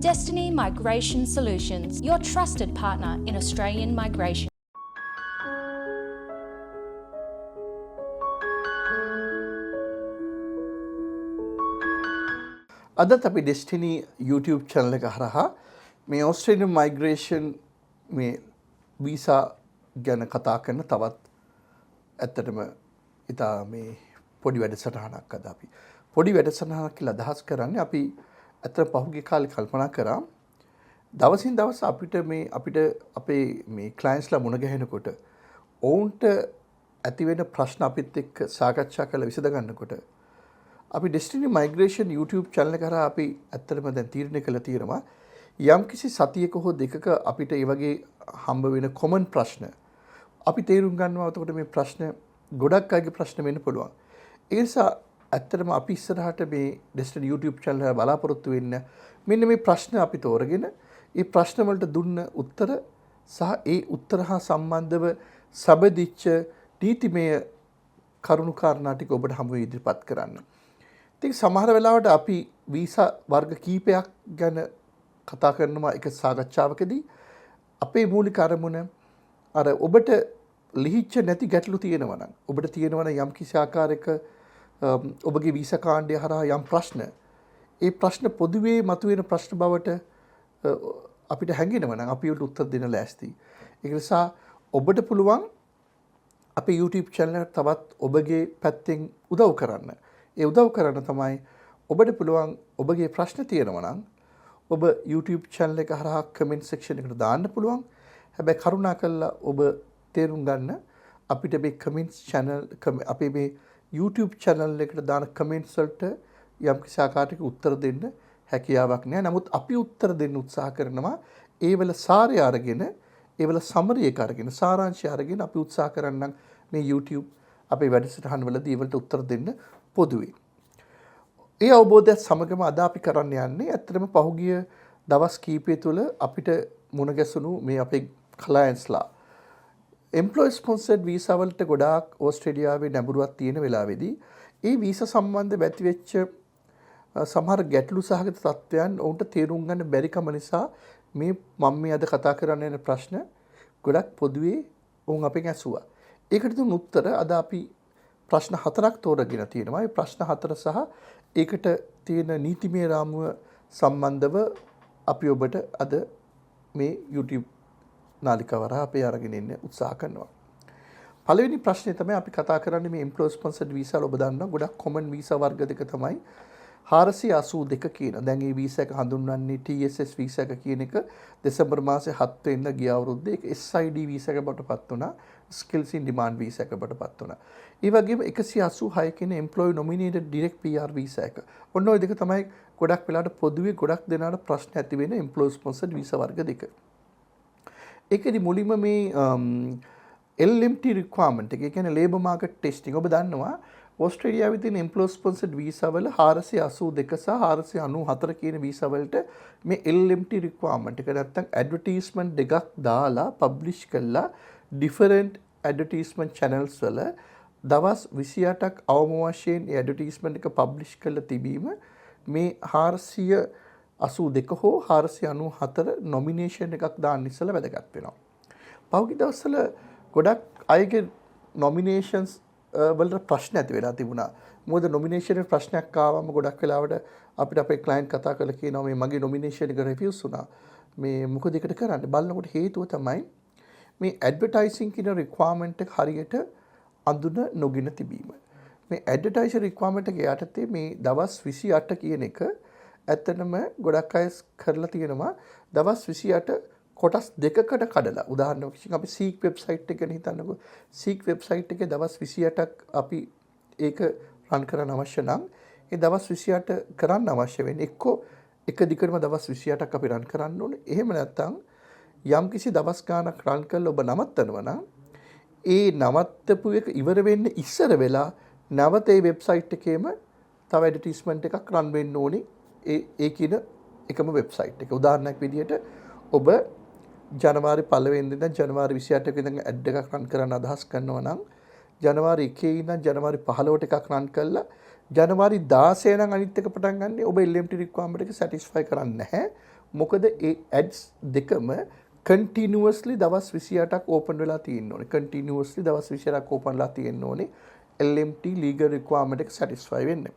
Destiny Migration Solutions, your trusted partner in Australian migration. අදත් අපි destiny YouTube channel එක හරහා මේ ඔස්ට්‍රේලියන් මයිග්‍රේෂන් මේ වීසා ගැන කතා කරන තවත් ඇත්තටම ඉතා මේ පොඩි වැඩසටහනක් අද අපි පොඩි වැඩසටහනක් කියලා අදහස් කරන්නේ අපි ඇත්තට පහුගිය කාලේ කල්පනා කරා දවසින් දවස අපිට අපේ මේ ක්ලයන්ට්ස්ලා මුණ ගැහෙනකොට ඔවුන්ට ඇති වෙන ප්‍රශ්න අපිත් එක්ක සාකච්ඡා කරලා විසඳ ගන්නකොට අපි ඩෙස්ටිනි මයිග්‍රේෂන් YouTube channel එක කරා අපි ඇත්තටම දැන් තීරණය කළා තියෙනවා යම්කිසි සතියක හෝ දෙකක අපිට ඒ වගේ හම්බ වෙන කොමන් ප්‍රශ්න අපි තේරුම් ගන්නවා. එතකොට මේ ප්‍රශ්න ගොඩක් අයගේ ප්‍රශ්න වෙන්න පුළුවන්. ඒ නිසා ඇත්තටම අපි ඉස්සරහට මේ ඩෙස්ටිනි YouTube channel එක බලාපොරොත්තු වෙන්න මෙන්න මේ ප්‍රශ්න අපි තෝරගෙන ඒ ප්‍රශ්න වලට දුන්න උත්තර සහ ඒ උත්තර හා සම්බන්ධව සබදිච්ච නීතිමය කරුණු කාරණා ටික ඔබට හමු ඉදිරිපත් කරන්න. ඉතින් සමහර වෙලාවට අපි වීසා වර්ග කීපයක් ගැන කතා කරනවා එක සාකච්ඡාවකදී අපේ මූලික අරමුණ අර ඔබට ලිහිච්ච නැති ගැටලු තියෙනවා නම් ඔබට තියෙනවා යම් කිසි ආකාරයක ඔබගේ වීසා කාණ්ඩය හරහා යම් ප්‍රශ්න ඒ ප්‍රශ්න පොදුවේ මතුවෙන ප්‍රශ්න බවට අපිට හැඟෙනවා නම් අපි උට උත්තර දෙන්න ලෑස්ති. ඒ නිසා ඔබට පුළුවන් අපේ YouTube channel එකට තවත් ඔබගේ පැත්තෙන් උදව් කරන්න. ඒ උදව් කරන්න තමයි ඔබට පුළුවන් ඔබගේ ප්‍රශ්න තියෙනවා නම් ඔබ YouTube channel එක හරහා comment section එකට දාන්න පුළුවන්. හැබැයි කරුණාකරලා ඔබ තේරුම් ගන්න අපිට මේ comments channel අපේ මේ YouTube channel එකට දාන comments වලට යම්කිසි ආකාරයක උත්තර දෙන්න හැකියාවක් නැහැ. නමුත් අපි උත්තර දෙන්න උත්සාහ කරනවා ඒවල සාරය අරගෙන ඒවල සමරි එක අරගෙන සාරාංශය අරගෙන අපි උත්සාහ කරන්නම් මේ YouTube අපේ වැඩසටහන් වලදී ඒවලට උත්තර දෙන්න පොදුවේ. ඒ අවබෝධයත් සමගම අද අපි කරන්න යන්නේ ඇත්තටම පහුගිය දවස් කීපය තුළ අපිට මුණ ගැසුණු මේ අපේ ක්ලයන්ට්ස්ලා එම්ප්ලොයි ස්පොන්සර්ඩ් වීසා වලට ගොඩාක් ඕස්ට්‍රේලියාවේ නැඹුරුවක් තියෙන වෙලාවේදී ඒ වීසා සම්බන්ධව ඇති වෙච්ච සමහර ගැටලු සහගත තත්ත්වයන් ඔවුන්ට තේරුම් ගන්න බැරි කම නිසා මේ මම මේ අද කතා කරන්න යන ප්‍රශ්න ගොඩක් පොදුවේ ඔවුන් අපෙන් ඇසුවා. ඒකට දුන්න උත්තර අද අපි ප්‍රශ්න 4ක් තෝරගෙන තියෙනවා. ඒ ප්‍රශ්න 4 සහ ඒකට තියෙන නීතිමය රාමුව සම්බන්ධව අපි ඔබට අද මේ YouTube නාලිකාව හරහා අපි අරගෙන ඉන්න උත්සාහ කරනවා. පළවෙනි ප්‍රශ්නේ තමයි අපි කතා කරන්නේ මේ employer sponsored visa වල ඔබ දන්නවා ගොඩක් common visa වර්ග දෙක තමයි 482 කියන. දැන් මේ වීසා එක හඳුන්වන්නේ TSS වීසා එක කියන එක දෙසැම්බර් මාසේ 7 වෙනිදා ගිය අවුරුද්දේ ඒක SID වීසා එක බවටපත් වුණා. skills in demand වීසා එක බවටපත් වුණා. ඒ වගේම 186 කියන employee nominated direct PR visa එක. ඔන්න ඔය දෙක තමයි ගොඩක් වෙලාවට පොදුවේ ගොඩක් දෙනාට ප්‍රශ්න ඇති වෙන employer sponsored වීසා වර්ග දෙක. ඒකෙදි මුලින්ම මේ LMT requirement එක කියන්නේ labour market testing ඔබ දන්නවා ඕස්ට්‍රේලියාවේ තියෙන employer sponsored visa වල 482 සහ 494 කියන visa වලට මේ LMT requirement එක නැත්තම් advertisement දෙකක් දාලා publish කළා different advertisement channels වල දවස් 28ක් අවම වශයෙන් ඒ advertisement එක publish කරලා තිබීම මේ 482 හෝ 494 nomination එකක් දාන්න ඉස්සෙල්ලා වැදගත් වෙනවා. පහුගිය දවස්වල ගොඩක් අයගේ nominations වලට ප්‍රශ්න ඇති වෙලා තිබුණා. මොකද nomination එක ප්‍රශ්නයක් ආවම ගොඩක් වෙලාවට අපිට අපේ client කතා කරලා කියනවා මේ මගේ nomination එක refuse වුණා. මේ මොකද ඒකට කරන්නේ? බලනකොට හේතුව තමයි මේ advertising කියන requirement එක හරියට අඳුන නොගෙන තිබීම. මේ advertising requirement එක යටතේ මේ දවස් 28 කියන එක ඇත්තටම ගොඩක් අය කරලා තියෙනවා දවස් 28 කොටස් දෙකකට කඩලා. උදාහරණයක් වශයෙන් අපි Seek website එක ගැන හිතන්නකෝ. Seek website එකේ දවස් 28ක් අපි ඒක රන් කරන්න අවශ්‍ය නම් ඒ දවස් 28 කරන්න අවශ්‍ය වෙන්නේ එක්කෝ එක දිගටම දවස් 28ක් අපි රන් කරන්න ඕනේ. එහෙම නැත්නම් යම්කිසි දවස් ගානක් රන් කරලා ඔබ නවත්තනවා නම් ඒ නවත්තපු එක ඉවර වෙන්න ඉස්සර වෙලා නැවත ඒ වෙබ්සයිට් එකේම තව ඇඩ්වර්ටයිස්මන්ට් එකක් රන් වෙන්න ඕනේ. ඒ කියන එකම වෙබ්සයිට් එක. උදාහරණයක් විදිහට ඔබ ජනවාරි 1 වෙනිදා ජනවාරි 28 වෙනිදා ඇඩ් එකක් රන් කරන්න අදහස් කරනවා නම් ජනවාරි 1 ඉඳන් ජනවාරි 15ට එකක් රන් කළා ජනවාරි 16 නම් අනිත් එක පටන් ගන්න ඔබ LMT requirement එක satisfy කරන්නේ නැහැ. මොකද ඒ ඇඩ්ස් දෙකම කන්ටිනියස්ලි දවස් 28ක් ඕපන් වෙලා තියෙන්න ඕනේ. කන්ටිනියස්ලි දවස් 28ක් ඕපන් වෙලා තියෙන්න ඕනේ. LMT legal requirement එක satisfy වෙන්න.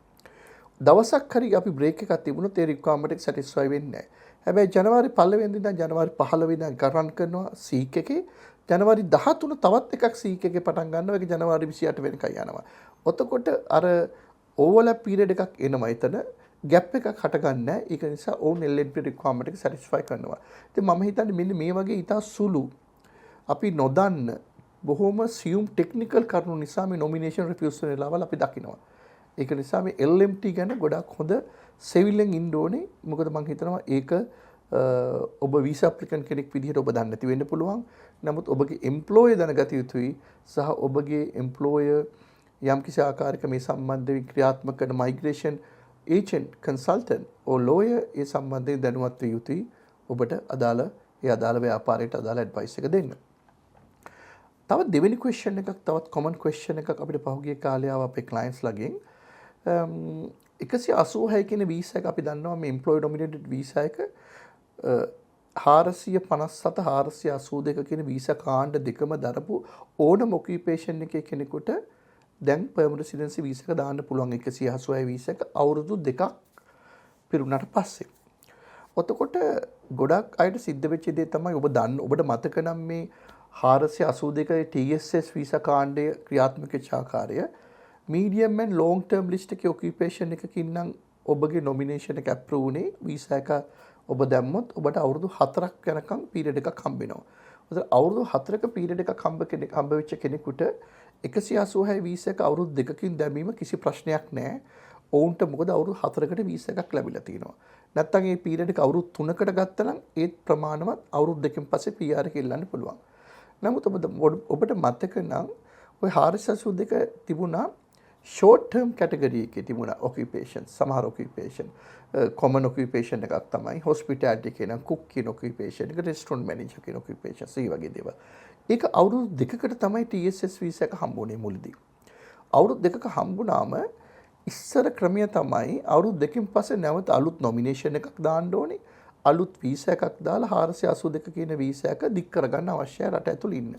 දවසක් හරි අපි බ්‍රේක් එකක් තිබුණොත් ඒ requirement එක satisfy වෙන්නේ නැහැ. හැබැයි ජනවාරි 1 වෙනිදා ඉඳන් ජනවාරි 15 වෙනිදා රන් කරනවා සීක් එකේ. ජනවාරි 13 තවත් එකක් සීක් එකේ පටන් ගන්නවා. ඒක ජනවාරි 28 වෙනකන් යනවා. ඔතකොට අර ඕවර්ලැප් පීරියඩ් එකක් එනවා එතන. ගැප් එකක් හටගන්නේ නැහැ. ඒක නිසා ඕන් LNP රික්වයර්මන්ට් එක සැටිස්ෆයි කරනවා. ඉතින් මම හිතන්නේ මෙන්න මේ වගේ ඊට සුළු අපි නොදන්න බොහොම සියුම් ටෙක්නිකල් කරුණු නිසා මේ නොමිනේෂන් රිෆියුස් වෙන වෙලාවල් අපි දකිනවා. ඒක නිසා මේ LMT ගැන ගොඩක් හොඳ සෙවිලෙන් ඉන්න ඕනේ. මොකද මම හිතනවා ඒක ඔබ වීසා ඇප්ලිකන්ට් කෙනෙක් විදිහට ඔබ දන්නේ නැති වෙන්න පුළුවන්. නමුත් ඔබගේ එම්ප්ලොයර් දැනගත යුතුයි සහ ඔබගේ එම්ප්ලොයර් යම්කිසි ආකාරයක මේ සම්බන්ධයෙන් ක්‍රියාත්මක කරන මයිග්‍රේෂන් ඒජන්ට් කන්සල්ටන්ට් ඕ ලෝයර් ඒ සම්බන්ධයෙන් දැනුවත් විය යුතුයි ඔබට අදාළ ව්‍යාපාරයට අදාළ ඇඩ්වයිස් එක දෙන්න. තවත් දෙවෙනි ක්වෙස්චන් එකක් තවත් කොමන් ක්වෙස්චන් එකක් අපිට පහුගිය කාලේ ආව අපේ ක්ලයන්ට්ස් ලගෙන් 186 කියන වීසා එක අපි දන්නවා මේ එම්ප්ලොයර් ඩොමිනේටඩ් වීසා එක 457 482 කියන වීසා කාණ්ඩ දෙකම දරපු ඕනම ඔකියුපේෂන් එකේ කෙනෙකුට දැන් පර්මනන්ට් රෙසිඩෙන්සි වීසා එක දාන්න පුළුවන් 186 වීසා එක අවුරුදු 2ක් පිරුණාට පස්සේ. ඔතකොට ගොඩක් අයට සිද්ධ වෙච්ච දේ තමයි ඔබට මතක නම් මේ 482 TSS වීසා කාණ්ඩය ක්‍රියාත්මක වෙච්ච ආකාරය medium and long term list එකේ ඔකියුපේෂන් එකකින් නම් ඔබගේ නොමිනේෂන් එක අප්‍රූව් වුණේ වීසා එක ඔබ දැම්මොත් ඔබට අවුරුදු 4ක් යනකම් පීරියඩ් එකක් හම්බ වෙනවා. ඒතර අවුරුදු 4ක පීරියඩ් එකක් හම්බ වෙච්ච කෙනෙකුට 186 වීසා එක අවුරුදු 2කින් දැමීම කිසි ප්‍රශ්නයක් නැහැ. ඔවුන්ට මොකද අවුරුදු 4කට වීසා එකක් ලැබිලා තිනවා. නැත්තම් මේ පීරියඩ් එක අවුරුදු 3කට ගත්තා නම් ඒත් ප්‍රමාණවත් අවුරුදු 2කින් පස්සේ PR එක ඉල්ලන්න පුළුවන්. නමුත් ඔබට මතක නම් ওই 482 තිබුණා short term category එකේ තිබුණා occupation සමහර occupation common occupation එකක් තමයි hospitality කියන cook කියන occupation එක restaurant manager කියන occupation ඒ වගේ දේවල්. ඒක අවුරුදු 2කට තමයි TSS වීසා එක හම්බුනේ මුලදී. අවුරුදු 2ක හම්බුනාම ඉස්සර ක්‍රමය තමයි අවුරුදු 2කින් පස්සේ නැවත අලුත් නොමිනේෂන් එකක් දාන්න ඕනේ. අලුත් වීසා එකක් දාලා 482 කියන වීසා එක දික් කරගන්න අවශ්‍යයි රට ඇතුළේ ඉන්න.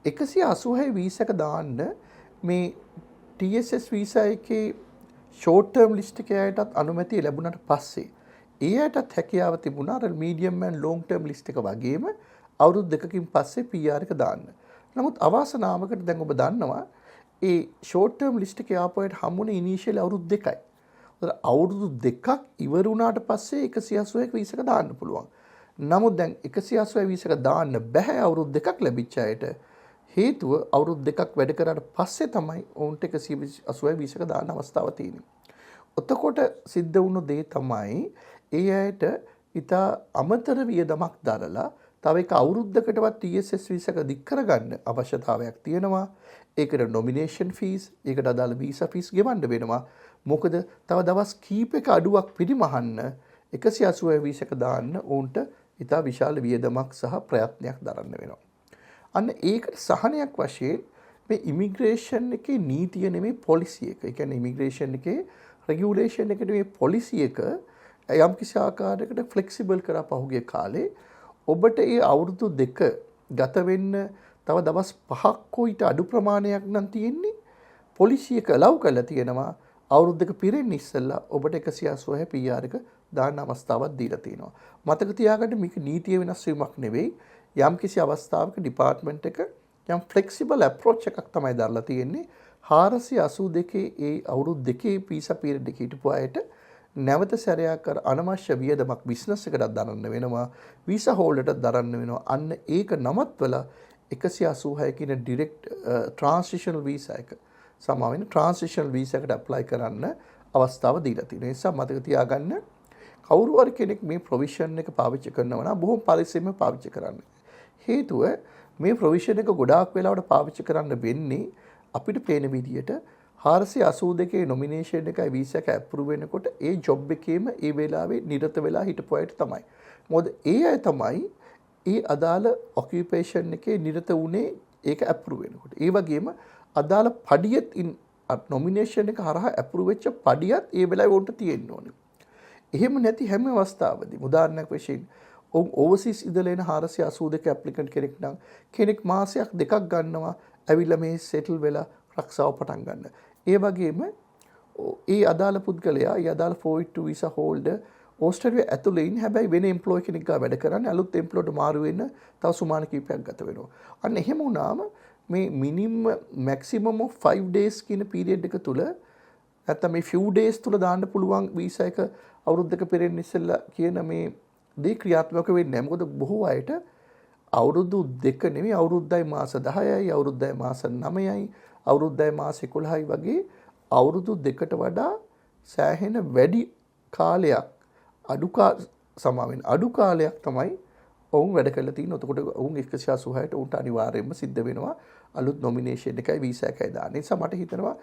186 වීසා එක දාන්න මේ TSS වීසා එකේ ෂෝට් ටර්ම් ලිස්ට් එකේ අයටත් අනුමැතිය ලැබුණාට පස්සේ ඒ අයටත් හැකියාව තිබුණා අර medium and long term list එක වගේම අවුරුදු 2කින් පස්සේ PR එක දාන්න. නමුත් අවාසනාවකට දැන් ඔබ දන්නවා ඒ ෂෝට් ටර්ම් ලිස්ට් එකේ ආපුවට හම්බුනේ ඉනිෂියල් අවුරුදු 2යි. අවුරුදු 2ක් ඉවර වුණාට පස්සේ 181 වීසා එක දාන්න පුළුවන්. නමුත් දැන් 181 වීසා එක දාන්න බෑ අවුරුදු 2ක් ලැබිච්ච අයට. හේතුව අවුරුදු 2ක් වැඩ කරාට පස්සේ තමයි ඔවුන්ට 180 වීසා එක දාන්න අවස්ථාව තියෙන්නේ. එතකොට සිද්ධ වුණු දේ තමයි ඒ අයට ඉතා අමතර වියදමක් දරලා තව එක අවුරුද්දකටවත් TSS වීසා එක දික් කරගන්න අවශ්‍යතාවයක් තියෙනවා. ඒකට නොමිනේෂන් ෆීස්, ඒකට අදාළ වීසා ෆීස් ගෙවන්න වෙනවා. මොකද තව දවස් කීපයක අඩුවක් පිරිමහන්න 180 වීසා එක දාන්න ඔවුන්ට ඉතා විශාල වියදමක් සහ ප්‍රයත්නයක් දරන්න වෙනවා. අන්න ඒකට සහනයක් වශයෙන් මේ ඉමිග්‍රේෂන් එකේ නීතිය නෙමෙයි පොලිසි එක. ඒ කියන්නේ ඉමිග්‍රේෂන් එකේ රෙගියුලේෂන් එකට මේ පොලිසි එක යම් කිසි ආකාරයකට ෆ්ලෙක්සිබල් කරා පහුගිය කාලේ ඔබට ඒ අවුරුදු 2 ගත වෙන්න තව දවස් 5ක් ඊට අඩු ප්‍රමාණයක් නම් තියෙන්නේ. පොලිසි එක allow කරලා තියෙනවා අවුරුදු 2 පිරෙන්න ඉස්සෙල්ලා ඔබට 180 PR එක දාන්න අවස්ථාවක් දීලා තියෙනවා. මතක තියාගන්න මේක නීතිය වෙනස් වීමක් නෙවෙයි. යම් කිසි අවස්ථාවක ඩිපාර්ට්මන්ට් එක යම් ෆ්ලෙක්සිබල් අප්‍රෝච් එකක් තමයි දාලා තියෙන්නේ. 482 ඒ අවුරුදු 2 වීසා පීරියඩ් එකේ හිටපු අයට නැවත සැරයක් කර අනවශ්‍ය වියදමක් බිස්නස් එකකට දරන්න වෙනවා. වීසා හෝල්ඩර්ට දරන්න වෙනවා. අන්න ඒක නවත්වලා 186 කියන ඩිරෙක්ට් ට්‍රාන්සිෂනල් වීසා එක සමාවෙන ට්‍රාන්සිෂනල් වීසා එකට ඇප්ලයි කරන්න අවස්ථාව දීලා තියෙනවා. ඒ නිසා මතක තියාගන්න කවුරු හරි කෙනෙක් මේ ප්‍රොවිෂන් එක පාවිච්චි කරනවා නම් බොහොම පරිස්සමෙන් පාවිච්චි කරන්න. හේතුව මේ ප්‍රොවිෂන් එක ගොඩාක් වෙලාවට පාවිච්චි කරන්න වෙන්නේ අපිට පේන විදියට 482 නොමිනේෂන් එකයි වීසා එක අප්‍රූව් වෙනකොට ඒ ජොබ් එකේම ඒ වෙලාවේ නිරත වෙලා හිටපු අයට තමයි. මොකද ඒ අය තමයි ඒ අදාළ ඔකියුපේෂන් එකේ නිරත වුණේ ඒක අප්‍රූව් වෙනකොට. ඒ වගේම අදාළ පඩියත් නොමිනේෂන් එක හරහා අප්‍රූව් වෙච්ච පඩියත් ඒ වෙලාවේ උන්ට තියෙන්න ඕනේ. එහෙම නැති හැම අවස්ථාවකදී උදාහරණයක් වශයෙන් ඕවර්සීස් ඉඳලා එන 482 ඇප්ලිකන්ට් කෙනෙක් නම් කෙනෙක් මාසයක් දෙකක් ගන්නවා ඇවිල්ලා මේ සෙටල් වෙලා රක්ෂාව පටන් ගන්න. ඒ වගේම ඒ අදාළ පුද්ගලයා ඒ අදාළ 482 වීසා හෝල්ඩර් ඕස්ට්‍රේලියාව ඇතුළේ ඉන්න හැබැයි වෙන එම්ප්ලොයි කෙනෙක් ගාව වැඩ කරන්නේ අලුත් එම්ප්ලොයිට මාරු වෙන්න තව සුමාන කීපයක් ගත වෙනවා. අන්න එහෙම වුණාම මේ මිනිමම් මැක්සිමම් of 5 days කියන පීරියඩ් එක තුල නැත්නම් මේ few days තුල දාන්න පුළුවන් වීසා එක අවුරුද්දක පෙරෙන්න ඉස්සෙල්ලා කියන මේ දේ ක්‍රියාත්මක වෙන්නේ නැහැ. මොකද බොහෝ අයට අවුරුදු 2 නෙමෙයි අවුරුද්දයි මාස 10යි අවුරුද්දයි මාස 9යි අවුරුද්දයි මාස 11යි වගේ අවුරුදු දෙකට වඩා සෑහෙන වැඩි කාලයක් අඩු කාලයක් තමයි ඔවුන් වැඩ කරලා තියෙන්නේ. එතකොට ඔවුන් 186ට උන්ට අනිවාර්යයෙන්ම සිද්ධ වෙනවා අලුත් නොමිනේෂන් එකයි වීසා එකයි දාන්න. ඒ නිසා මට හිතෙනවා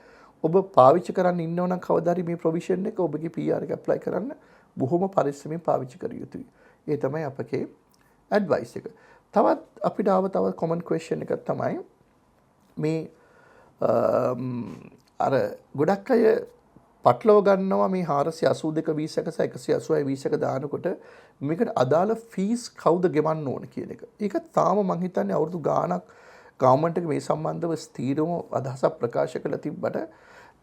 ඔබ පාවිච්චි කරන්න ඉන්නව නම් කවදා හරි මේ ප්‍රොවිෂන් එක ඔබගේ PR එක ඇප්ලයි කරන්න බොහොම පරිස්සමෙන් පාවිච්චි කර යුතුයි. ඒ තමයි අපගේ ඇඩ්වයිස් එක. තවත් අපිට තව කොමන් ක්වෙස්චන් එකක් තමයි මේ අර ගොඩක් අය පටලව ගන්නවා මේ 482 වීසා එක සහ 186 වීසා එක දානකොට මේකට අදාළ ෆීස් කවුද ගෙවන්න ඕන කියන එක. ඒක තාම මං හිතන්නේ අවුරුදු ගාණක් ගවර්න්මන්ට් එක මේ සම්බන්ධව ස්ථීරව අදහසක් ප්‍රකාශ කරලා තිබ්බට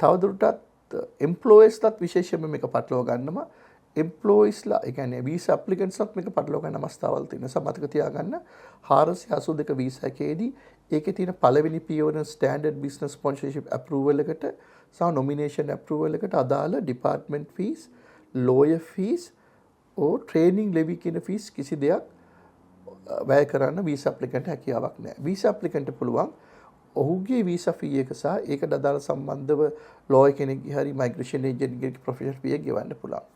තවදුරටත් එම්ප්ලොයිස්ලාත් විශේෂයෙන්ම මේක පටලව ගන්නවා. එම්ප්ලොයිස්ලා ඒ කියන්නේ වීසා ඇප්ලිකන්ට්ස්ලාත් මේක පටලව ගන්න අවස්ථාවල් තියෙන නිසා මතක තියාගන්න 482 වීසා එකේදී ඒකේ තියෙන පළවෙනි පියවර ස්ටෑන්ඩඩ් බිස්නස් ස්පොන්සර්ෂිප් අප්‍රූවල් එකට සහ නොමිනේෂන් අප්‍රූවල් එකට අදාළ ඩිපාර්ට්මන්ට් ෆීස්, ලෝයර් ෆීස් ඕ ට්‍රේනින් ලෙවි කියන ෆීස් කිසි දෙයක් වැය කරන්න වීසා ඇප්ලිකන්ට් හැකියාවක් නැහැ. වීසා ඇප්ලිකන්ට් පුළුවන් ඔහුගේ වීසා ෆී එක සහ ඒකට අදාළ සම්බන්ධව ලෝයර් කෙනෙක්ගේ හරි මයිග්‍රේෂන් ඒජන්ට් කෙනෙක්ගේ ප්‍රොෆෙෂනල් ෆී එක ගෙවන්න පුළුවන්.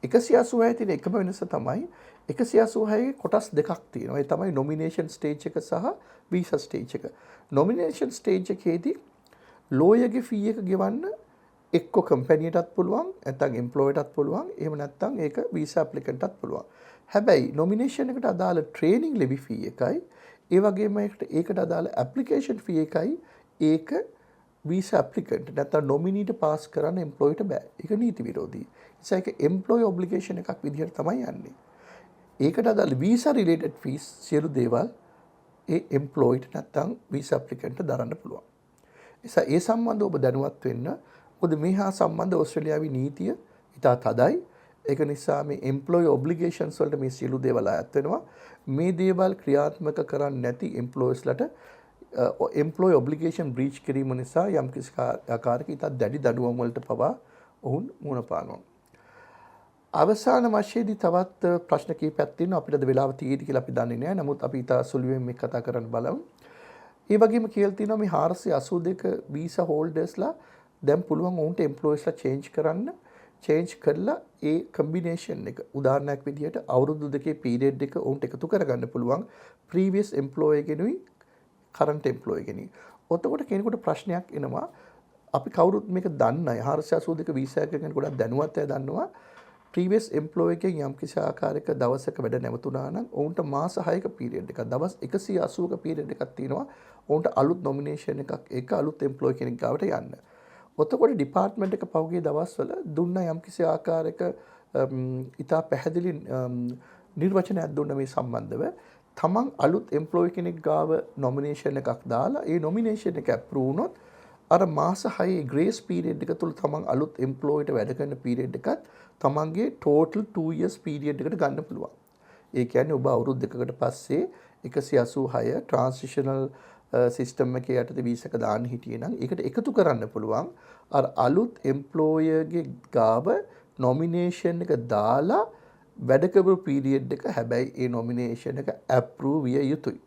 186 තියෙන එකම වෙනස තමයි 186 කොටස් දෙකක් තියෙනවා. ඒ තමයි නොමිනේෂන් ස්ටේජ් එක සහ වීසා ස්ටේජ් එක. නොමිනේෂන් ස්ටේජ් එකේදී ලෝයර්ගේ ෆී එක ගෙවන්න එක්ක කම්පැනියටත් පුළුවන් නැත්නම් එම්ප්ලොයර්ටත් පුළුවන්. එහෙම නැත්නම් ඒක වීසා ඇප්ලිකන්ට්ටත් පුළුවන්. හැබැයි නොමිනේෂන් එකට අදාළ ට්‍රේනින් ලෙවි ෆී එකයි ඒ වගේම ඒකට අදාළ ඇප්ලිකේෂන් ෆී එකයි ඒක වීසා ඇප්ලිකන්ට් නැත්නම් නොමිනීට පාස් කරන්න එම්ප්ලොයිට බෑ. ඒක නීති විරෝධී. නිසා ඒක එම්ප්ලොයි ඔබ්ලිගේෂන් එකක් විදිහට තමයි යන්නේ. ඒකට අදාළ වීසා රිලේටඩ් ෆීස් සියලු දේවල් ඒ එම්ප්ලොයිට නැත්නම් වීසා ඇප්ලිකන්ට්ට දරන්න පුළුවන්. නිසා ඒ සම්බන්ධව ඔබ දැනුවත් වෙන්න. මොකද මේ හා සම්බන්ධ ඕස්ට්‍රේලියාවේ නීතිය ඉතා තදයි. ඒක නිසා මේ එම්ප්ලොයි ඔබ්ලිගේෂන්ස් වලට මේ සියලු දේවල් අයත් වෙනවා. මේ දේවල් ක්‍රියාත්මක කරන්නේ නැති එම්ප්ලොයිස්ලට එම්ප්ලොයි ඔබ්ලිගේෂන් බ්‍රීච් කිරීම නිසා යම්කිසි ආකාරයක ඉතා දැඩි දඬුවම් වලට පවා ඔවුන් මුහුණ පානවා. අවසාන වශයෙන්දී තවත් ප්‍රශ්න කිහිපයක් තියෙනවා. අපිට වෙලාව තියෙදි කියලා අපි දන්නේ නැහැ. නමුත් අපි ඉතා සුළුවෙන් මේක කතා කරන්න බලමු. ඒ වගේම කියලා තියෙනවා මේ 482 වීසා හෝල්ඩර්ස්ලා දැන් පුළුවන් ඔවුන්ට එම්ප්ලොයිස්ලා චේන්ජ් කරලා ඒ කම්බිනේෂන් එක උදාහරණයක් විදිහට අවුරුදු දෙකේ පීරියඩ් එක ඔවුන්ට එකතු කරගන්න පුළුවන් ප්‍රීවියස් එම්ප්ලොයි කෙනුයි කරන්ට් එම්ප්ලොයි කෙනුයි. ඔතකොට කෙනෙකුට ප්‍රශ්නයක් එනවා අපි කවුරුත් මේක දන්නයි 482 වීසා එක ගැන ගොඩක් දැනුවත් අය දන්නවා ප්‍රීවියස් එම්ප්ලොයි එකෙන් යම් කිසි ආකාරයක දවසක වැඩ නැවතුණා නම් ඔවුන්ට මාස 6ක පීරියඩ් එකක් දවස් 180ක පීරියඩ් එකක් තියෙනවා ඔවුන්ට අලුත් නොමිනේෂන් එකක් ඒක අලුත් එම්ප්ලොයි කෙනෙක් ගාවට යන්න. ඔතකොට ඩිපාර්ට්මන්ට් එක පහුගිය දවස්වල දුන්න යම් කිසි ආකාරයක ඉතා පැහැදිලි නිර්වචනයක් දුන්න මේ සම්බන්ධව තමන් අලුත් එම්ප්ලොයි කෙනෙක් ගාව නොමිනේෂන් එකක් දාලා ඒ නොමිනේෂන් එක අප්‍රූව් වුණොත් අර මාස 6 ග්‍රේස් පීරියඩ් එක තුල තමන් අලුත් එම්ප්ලොයිට වැඩ කරන පීරියඩ් එකත් තමන්ගේ ටෝටල් 2 years පීරියඩ් එකට ගන්න පුළුවන්. ඒ කියන්නේ ඔබ අවුරුදු දෙකකට පස්සේ 186 ට්‍රාන්සිෂනල් සිස්ටම් එකේ යටතේ වීසා එක දාන්න හිටියේ නම් ඒකට එකතු කරන්න පුළුවන් අර අලුත් එම්ප්ලොයර්ගේ ගාව නොමිනේෂන් එක දාලා වැඩ කරපු පීරියඩ් එක හැබැයි ඒ නොමිනේෂන් එක අප්‍රූව් විය යුතුයි.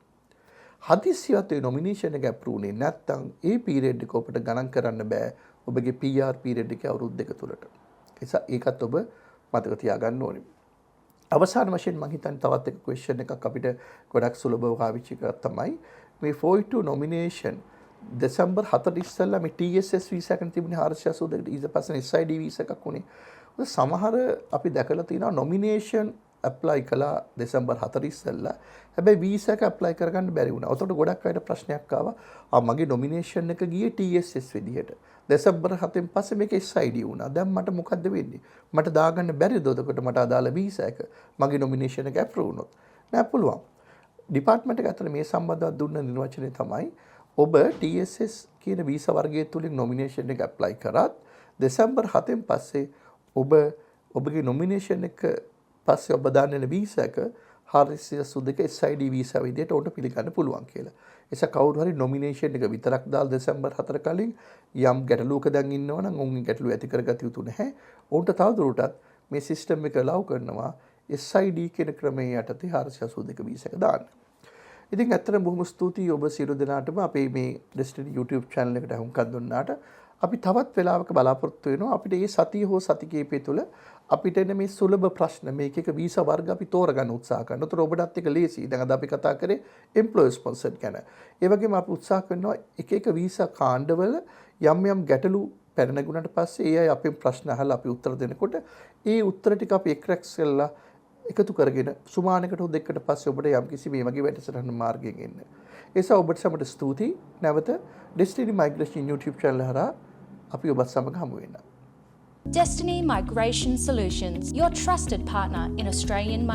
හදිස්සියවත් ඒ නොමිනේෂන් එක අප්‍රූව් නේ නැත්නම් ඒ පීරියඩ් එක ඔබට ගණන් කරන්න බෑ ඔබගේ PR පීරියඩ් එකේ අවුරුදු දෙක තුලට. ඒකත් ඔබ මතක තියාගන්න ඕනේ. අවසාන වශයෙන් මම හිතන්නේ තවත් එක ක්වෙස්චන් එකක් අපිට ගොඩක් සුලභව පාවිච්චි කරලා තමයි මේ 482 නොමිනේෂන් දෙසැම්බර් 4 ඉස්සෙල්ලා මේ TSS වීසා එකක් තිබුණේ 482 ඊට පස්සේ SID වීසා එකක් උනේ. සමහර අපි දැකලා තියෙනවා නොමිනේෂන් ඇප්ලයි කළා දෙසැම්බර් 4 ඉස්සෙල්ලා. හැබැයි වීසා එක ඇප්ලයි කරගන්න බැරි වුණා. උතට ගොඩක් අයට ප්‍රශ්නයක් ආවා. මගේ නොමිනේෂන් එක ගියේ TSS විදිහට. දෙසැම්බර් 7න් පස්සේ මේක SID වුණා. දැන් මට මොකද්ද වෙන්නේ? මට දාගන්න බැරිද උදකට මට අදාළ වීසා එක? මගේ නොමිනේෂන් එක ඇප්‍රූව් වුණොත්. නෑ පුළුවන්. ඩිපාර්ට්මන්ට් එක ඇතුලේ මේ සම්බන්ධව දුන්න නිර්වචනය තමයි ඔබ TSS කියන වීසා වර්ගය තුලින් නොමිනේෂන් එක ඇප්ලයි කරත් දෙසැම්බර් 7න් පස්සේ ඔබගේ නොමිනේෂන් එක පස්සේ ඔබ දාන්න වීසා එක 482 SID වීසා විදිහට උන්ට පිළිගන්න පුළුවන් කියලා. එස කවුරු හරි නොමිනේෂන් එක විතරක් දාලා දෙසැම්බර් 4 කලින් යම් ගැටලුවක දැන් ඉන්නවා නම් උන්ගේ ගැටලුව ඇති කරගත යුතු නැහැ. උන්ට තවදුරටත් මේ සිස්ටම් එක allow කරනවා SID කියන ක්‍රමයේ යටතේ 482 වීසා එක දාන්න. ඉතින් ඇත්තටම බොහොම ස්තුතියි ඔබ සියලු දෙනාටම අපේ මේ Destiny YouTube channel එකට හුම්කම් දුන්නාට. අපි තවත් වෙලාවක බලාපොරොත්තු වෙනවා අපිට මේ සතිය හෝ සති කිහිපය තුළ අපිට එන මේ සුලභ ප්‍රශ්න මේක එක වීසා වර්ග අපි තෝරගන්න උත්සාහ කරනවා. ඒතර ඔබටත් එක ලේසි. දැන් අද අපි කතා කරේ employer sponsored ගැන. ඒ වගේම අපි උත්සාහ කරනවා එක එක වීසා කාණ්ඩවල යම් ගැටලු පැන නැගුණාට පස්සේ ඒ අය අපෙන් ප්‍රශ්න අහලා අපි උත්තර දෙනකොට ඒ උත්තර ටික අපි එක්රැක්ස් කරලා එකතු කරගෙන සුමානකට හෝ දෙකකට පස්සේ ඔබට යම්කිසි මේ වගේ වැඩසටහන මාර්ගයෙන් එන්න. ඒ නිසා ඔබට සමට ස්තුතියි. නැවත Destiny Migration YouTube channel හරහා අපි ඔබත් සමග හමු වෙනවා. Destiny Migration Solutions, your trusted partner in Australian migration.